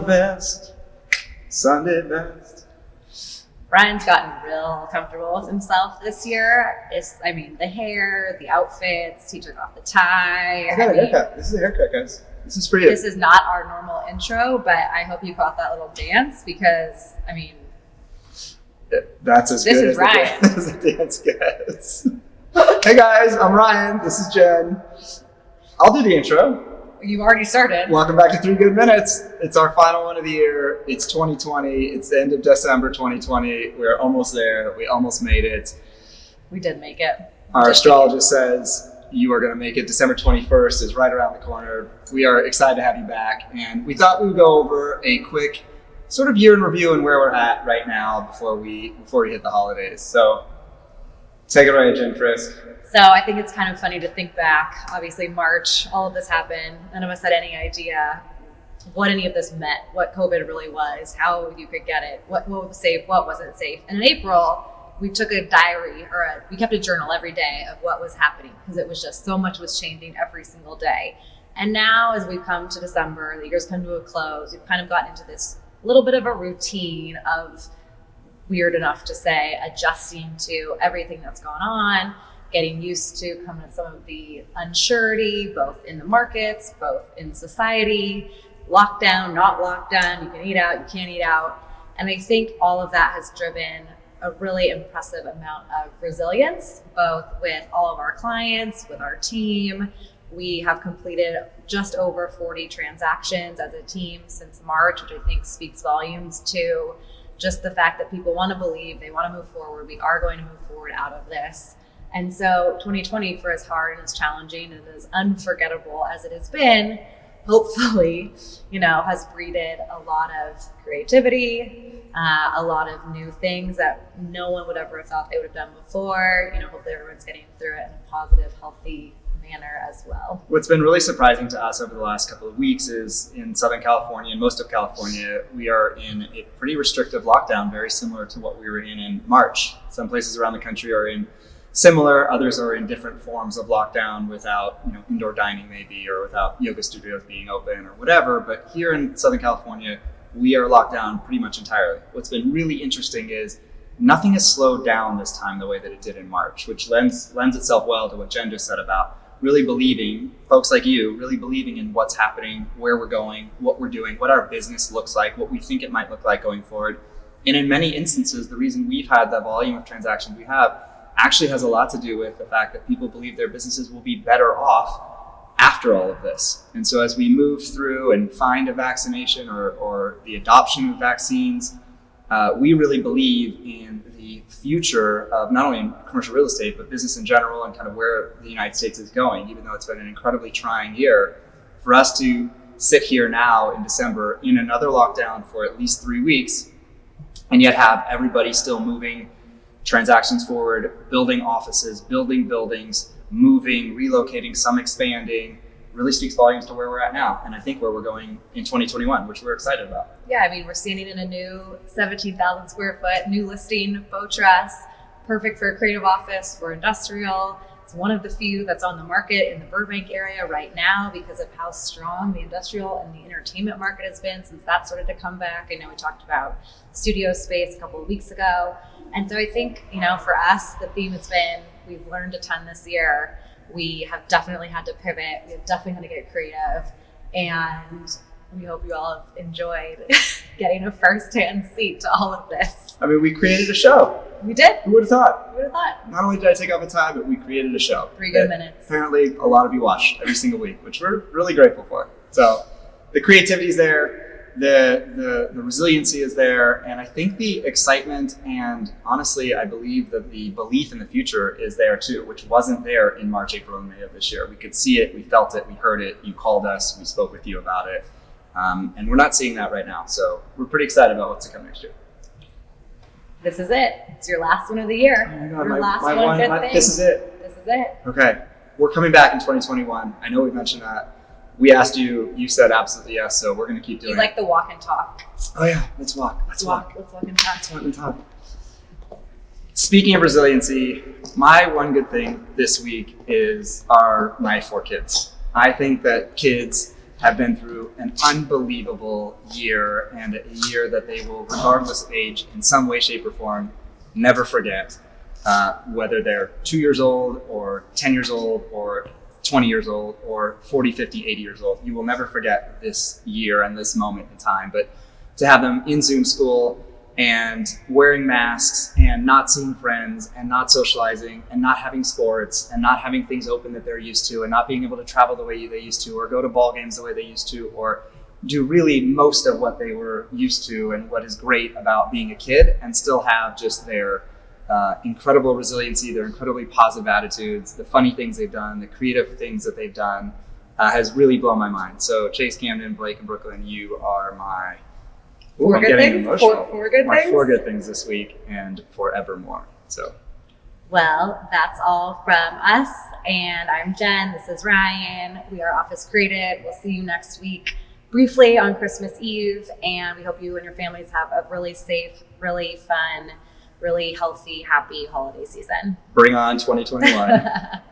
the best, Sunday best. Ryan's gotten real comfortable with himself this year. The hair, the outfits, he took off the tie. I got a haircut. This is a haircut, guys. This is for you. This is not our normal intro, but I hope you caught that little dance because, that's as this good is as Ryan. the dance gets. Hey guys, I'm Ryan. This is Jen. I'll do the intro. You've already started. Welcome back to 3 Good Minutes. It's our final one of the year. It's 2020. It's the end of December 2020. We're almost there. We almost made it. We did make it. Our astrologist says you are going to make it. December 21st is right around the corner. We are excited to have you back. And we thought we would go over a quick sort of year in review and where we're at right now before we hit the holidays. So take it away, Jen Frisk. So I think it's kind of funny to think back. Obviously, March, all of this happened. None of us had any idea what any of this meant, what COVID really was, how you could get it, what was safe, what wasn't safe. And in April, we took a diary we kept a journal every day of what was happening because it was just so much was changing every single day. And now as we've come to December, the year's come to a close, we've kind of gotten into this little bit of a routine of, weird enough to say, adjusting to everything that's gone on, getting used to kind of some of the unsurety, both in the markets, both in society, lockdown, not lockdown, you can eat out, you can't eat out. And I think all of that has driven a really impressive amount of resilience, both with all of our clients, with our team. We have completed just over 40 transactions as a team since March, which I think speaks volumes to just the fact that people want to believe, they want to move forward. We are going to move forward out of this. And so 2020, for as hard and as challenging and as unforgettable as it has been, hopefully, has breeded a lot of creativity, a lot of new things that no one would ever have thought they would have done before. Hopefully everyone's getting through it in a positive, healthy manner as well. What's been really surprising to us over the last couple of weeks is in Southern California and most of California, we are in a pretty restrictive lockdown, very similar to what we were in March. Some places around the country are in similar, others are in different forms of lockdown without, indoor dining maybe, or without yoga studios being open or whatever. But here in Southern California, we are locked down pretty much entirely. What's been really interesting is nothing has slowed down this time the way that it did in March, which lends itself well to what Jen just said about really believing, folks like you, really believing in what's happening, where we're going, what we're doing, what our business looks like, what we think it might look like going forward. And in many instances, the reason we've had the volume of transactions we have actually has a lot to do with the fact that people believe their businesses will be better off after all of this. And so as we move through and find a vaccination or the adoption of vaccines, we really believe in the future of not only in commercial real estate, but business in general and kind of where the United States is going, even though it's been an incredibly trying year. For us to sit here now in December in another lockdown for at least 3 weeks, and yet have everybody still moving transactions forward, building offices, building buildings, moving, relocating, some expanding, really speaks volumes to where we're at now. And I think where we're going in 2021, which we're excited about. Yeah, we're standing in a new 17,000 square foot, new listing, Botress, perfect for a creative office, for industrial. It's one of the few that's on the market in the Burbank area right now because of how strong the industrial and the entertainment market has been since that started to come back. I know we talked about studio space a couple of weeks ago. And so I think, for us, the theme has been, we've learned a ton this year. We have definitely had to pivot. We have definitely had to get creative. And we hope you all have enjoyed getting a first-hand seat to all of this. We created a show. We did. Who would have thought? Who would have thought? Not only did I take off a time, but we created a show. 3 Good Minutes. Apparently, a lot of you watch every single week, which we're really grateful for. So the creativity is there. The resiliency is there, and I think the excitement and honestly, I believe that the belief in the future is there too, which wasn't there in March, April, and May of this year. We could see it, we felt it, we heard it, you called us, we spoke with you about it, and we're not seeing that right now. So we're pretty excited about what's to come next year. This is it. It's your last one of the year. Oh my God, your last one good thing. This is it. This is it. Okay, we're coming back in 2021. I know we mentioned that. We asked you, you said absolutely yes, so we're going to keep doing it. You like the walk and talk. Oh yeah, let's walk. Let's walk and talk. Let's walk and talk. Speaking of resiliency, my one good thing this week is my 4 kids. I think that kids have been through an unbelievable year, and a year that they will, regardless of age, in some way, shape, or form, never forget. Whether they're 2 years old or 10 years old or 20 years old or 40, 50, 80 years old, you will never forget this year and this moment in time. But to have them in Zoom school and wearing masks and not seeing friends and not socializing and not having sports and not having things open that they're used to and not being able to travel the way they used to or go to ball games the way they used to or do really most of what they were used to and what is great about being a kid, and still have just their incredible resiliency, their incredibly positive attitudes, the funny things they've done, the creative things that they've done, has really blown my mind. So Chase, Camden, Blake, and Brooklyn, you are my Four I'm good getting things? emotional. Four good my things? 4 good things this week and forevermore. So, Well, that's all from us. And I'm Jen. This is Ryan. We are Office Created. We'll see you next week briefly on Christmas Eve. And we hope you and your families have a really safe, really fun, really healthy, happy holiday season. bring on 2021.